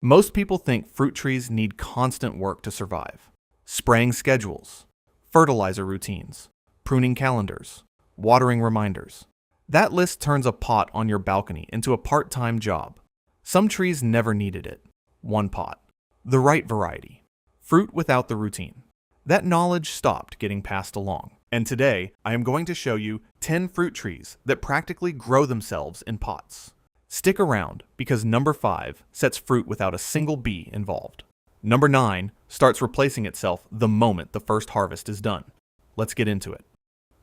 Most people think fruit trees need constant work to survive. Spraying schedules, fertilizer routines, pruning calendars, watering reminders. That list turns a pot on your balcony into a part-time job. Some trees never needed it. One pot. The right variety. Fruit without the routine. That knowledge stopped getting passed along. And today, I am going to show you 10 fruit trees that practically grow themselves in pots. Stick around because number 5 sets fruit without a single bee involved. Number 9 starts replacing itself the moment the first harvest is done. Let's get into it.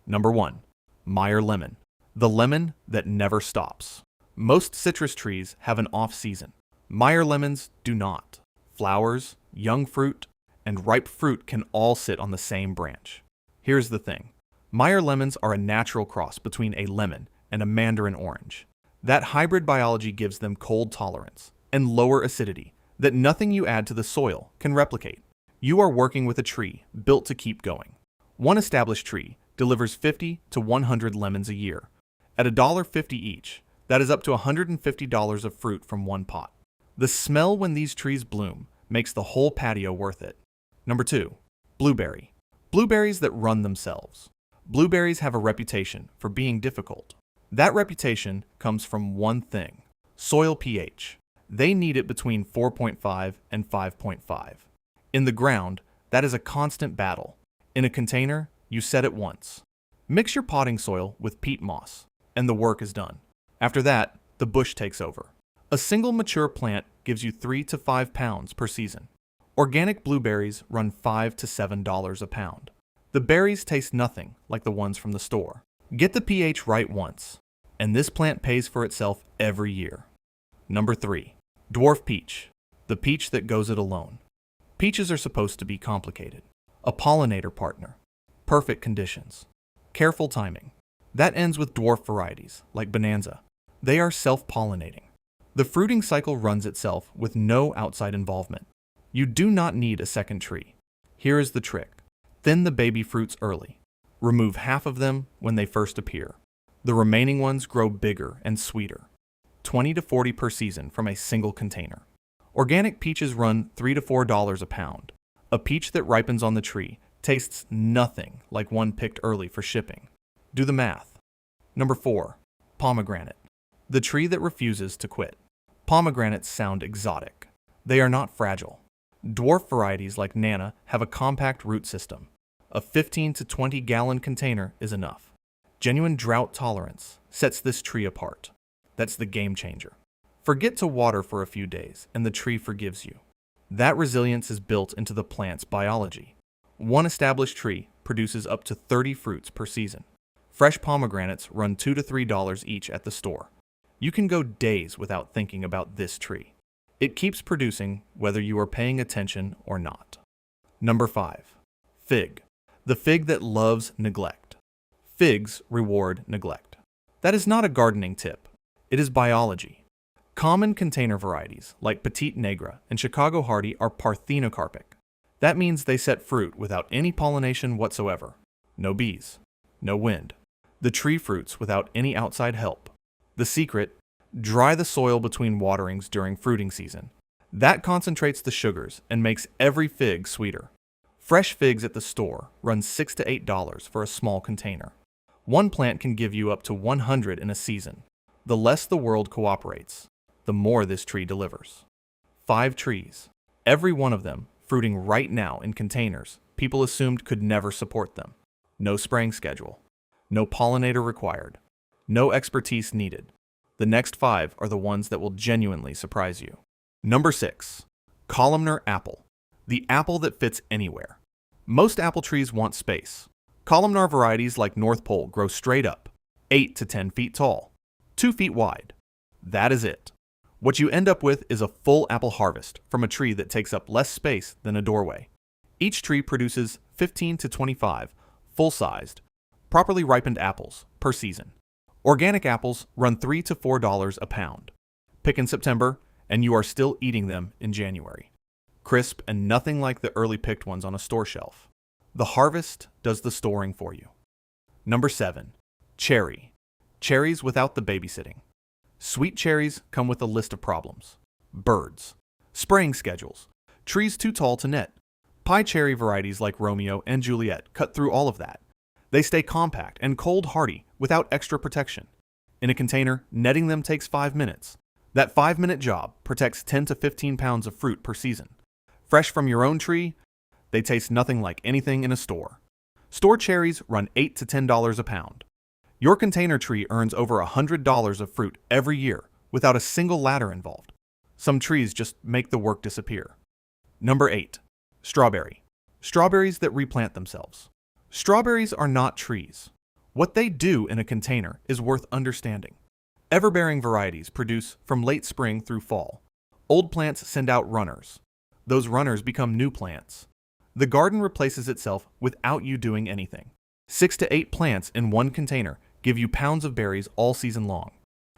Number 1. Meyer lemon. The lemon that never stops. Most citrus trees have an off-season. Meyer lemons do not. Flowers, young fruit, and ripe fruit can all sit on the same branch. Here's the thing. Meyer lemons are a natural cross between a lemon and a mandarin orange. That hybrid biology gives them cold tolerance and lower acidity that nothing you add to the soil can replicate. You are working with a tree built to keep going. One established tree delivers 50 to 100 lemons a year. At $1.50 each, that is up to $150 of fruit from one pot. The smell when these trees bloom makes the whole patio worth it. Number 2. Blueberry. Blueberries that run themselves. Blueberries have a reputation for being difficult. That reputation comes from one thing: soil pH. They need it between 4.5 and 5.5. In the ground, that is a constant battle. In a container, you set it once. Mix your potting soil with peat moss, and the work is done. After that, the bush takes over. A single mature plant gives you 3 to 5 pounds per season. Organic blueberries run $5 to $7 a pound. The berries taste nothing like the ones from the store. Get the pH right once, and this plant pays for itself every year. Number 3. Dwarf peach. The peach that goes it alone. Peaches are supposed to be complicated. A pollinator partner. Perfect conditions. Careful timing. That ends with dwarf varieties, like Bonanza. They are self-pollinating. The fruiting cycle runs itself with no outside involvement. You do not need a second tree. Here is the trick. Thin the baby fruits early. Remove half of them when they first appear. The remaining ones grow bigger and sweeter. 20 to 40 per season from a single container. Organic peaches run $3 to $4 a pound. A peach that ripens on the tree tastes nothing like one picked early for shipping. Do the math. Number 4. Pomegranate. The tree that refuses to quit. Pomegranates sound exotic. They are not fragile. Dwarf varieties like Nana have a compact root system. A 15 to 20 gallon container is enough. Genuine drought tolerance sets this tree apart. That's the game changer. Forget to water for a few days and the tree forgives you. That resilience is built into the plant's biology. One established tree produces up to 30 fruits per season. Fresh pomegranates run $2 to $3 each at the store. You can go days without thinking about this tree. It keeps producing whether you are paying attention or not. Number 5. Fig. The fig that loves neglect. Figs reward neglect. That is not a gardening tip. It is biology. Common container varieties like Petite Negra and Chicago Hardy are parthenocarpic. That means they set fruit without any pollination whatsoever. No bees. No wind. The tree fruits without any outside help. The secret: dry the soil between waterings during fruiting season. That concentrates the sugars and makes every fig sweeter. Fresh figs at the store run $6 to $8 for a small container. One plant can give you up to 100 in a season. The less the world cooperates, the more this tree delivers. 5 trees, every one of them fruiting right now in containers people assumed could never support them. No spraying schedule. No pollinator required. No expertise needed. The next 5 are the ones that will genuinely surprise you. Number 6. Columnar apple. The apple that fits anywhere. Most apple trees want space. Columnar varieties like North Pole grow straight up, 8 to 10 feet tall, 2 feet wide. That is it. What you end up with is a full apple harvest from a tree that takes up less space than a doorway. Each tree produces 15 to 25 full-sized, properly ripened apples per season. Organic apples run $3 to $4 a pound. Pick in September, and you are still eating them in January. Crisp and nothing like the early picked ones on a store shelf. The harvest does the storing for you. Number 7. Cherry. Cherries without the babysitting. Sweet cherries come with a list of problems. Birds. Spraying schedules. Trees too tall to net. Pie cherry varieties like Romeo and Juliet cut through all of that. They stay compact and cold hardy without extra protection. In a container, netting them takes 5 minutes. That 5-minute job protects 10 to 15 pounds of fruit per season. Fresh from your own tree, they taste nothing like anything in a store. Store cherries run $8 to $10 a pound. Your container tree earns over $100 of fruit every year without a single ladder involved. Some trees just make the work disappear. Number 8. Strawberry. Strawberries that replant themselves. Strawberries are not trees. What they do in a container is worth understanding. Everbearing varieties produce from late spring through fall. Old plants send out runners. Those runners become new plants. The garden replaces itself without you doing anything. 6 to 8 plants in one container give you pounds of berries all season long.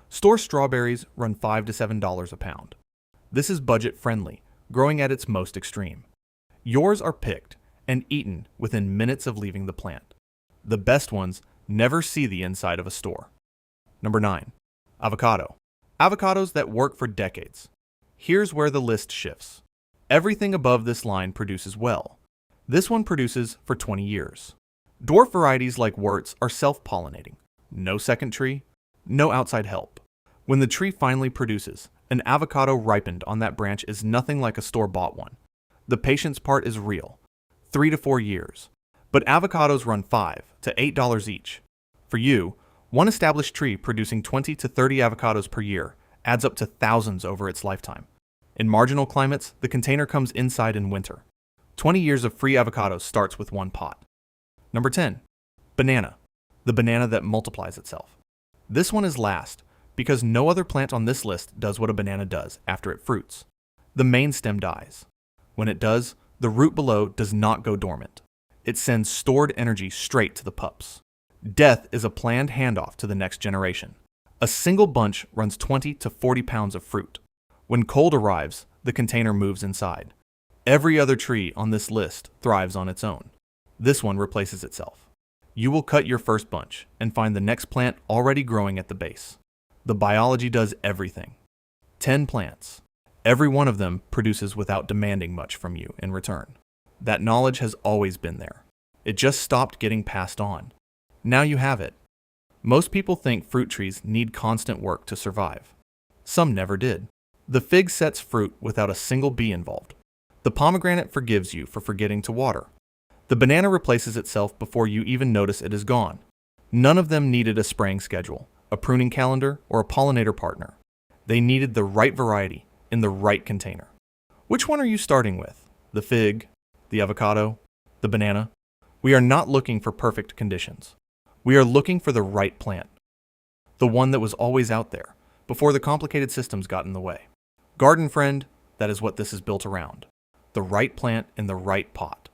Store strawberries run $5 to $7 a pound. This is budget friendly, growing at its most extreme. Yours are picked and eaten within minutes of leaving the plant. The best ones never see the inside of a store. Number 9. Avocado. Avocados that work for decades. Here's where the list shifts. Everything above this line produces well. This one produces for 20 years. Dwarf varieties like Wurtz are self-pollinating. No second tree, no outside help. When the tree finally produces, an avocado ripened on that branch is nothing like a store-bought one. The patience part is real. 3 to 4 years. But avocados run $5 to $8 each. For you, one established tree producing 20 to 30 avocados per year adds up to thousands over its lifetime. In marginal climates, the container comes inside in winter. 20 years of free avocados starts with one pot. Number 10. Banana. The banana that multiplies itself. This one is last because no other plant on this list does what a banana does after it fruits. The main stem dies. When it does, the root below does not go dormant. It sends stored energy straight to the pups. Death is a planned handoff to the next generation. A single bunch runs 20 to 40 pounds of fruit. When cold arrives, the container moves inside. Every other tree on this list thrives on its own. This one replaces itself. You will cut your first bunch and find the next plant already growing at the base. The biology does everything. 10 plants. Every one of them produces without demanding much from you in return. That knowledge has always been there. It just stopped getting passed on. Now you have it. Most people think fruit trees need constant work to survive. Some never did. The fig sets fruit without a single bee involved. The pomegranate forgives you for forgetting to water. The banana replaces itself before you even notice it is gone. None of them needed a spraying schedule, a pruning calendar, or a pollinator partner. They needed the right variety in the right container. Which one are you starting with? The fig, the avocado, the banana? We are not looking for perfect conditions. We are looking for the right plant. The one that was always out there, before the complicated systems got in the way. Garden friend, that is what this is built around. The right plant in the right pot.